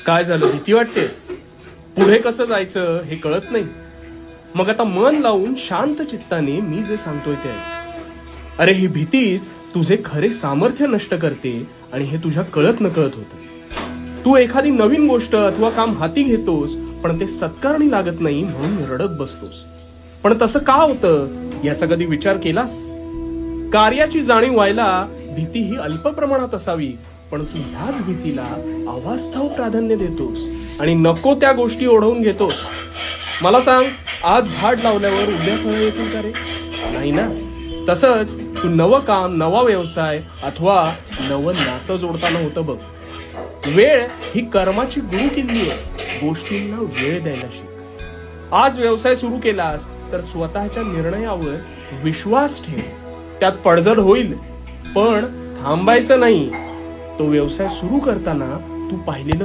काय झालं, भीती वाटते? पुढे कसं जायचं हे कळत नाही? मग आता मन लावून शांत चित्ताने मी जे सांगतोय ते ऐक. अरे ही भीतीच तुझे खरे सामर्थ्य नष्ट करते आणि हे तुझ्या कळत नकळत होतं. तू एखादी नवीन गोष्ट अथवा काम हाती घेतोस, पण ते सत्कारणी लागत नाही म्हणून रडत बसतोस. पण तसं का होतं याचा कधी विचार केलास? कार्याची जाणीव व्हायला भीती ही अल्प प्रमाणात असावी, पण तू ह्याच भीतीला अवास्तव प्राधान्य देतोस आणि नको त्या गोष्टी ओढवून घेतोस. मला सांग, आज झाड लावल्यावर उद्या फळं येतील का रे? नाही ना. तसंच तू नवं काम, नवा व्यवसाय अथवा नवं नातं जोडताना होतं बघ. वेळ ही कर्माची गुरु किल्ली आहे. गोष्टींना वेळ द्यायला शिक. आज व्यवसाय सुरू केलास तर स्वतःच्या निर्णयावर विश्वास ठेव. त्यात पडझड होईल, पण थांबायचं नाही. तो व्यवसाय सुरू करताना तू पाहिलेलं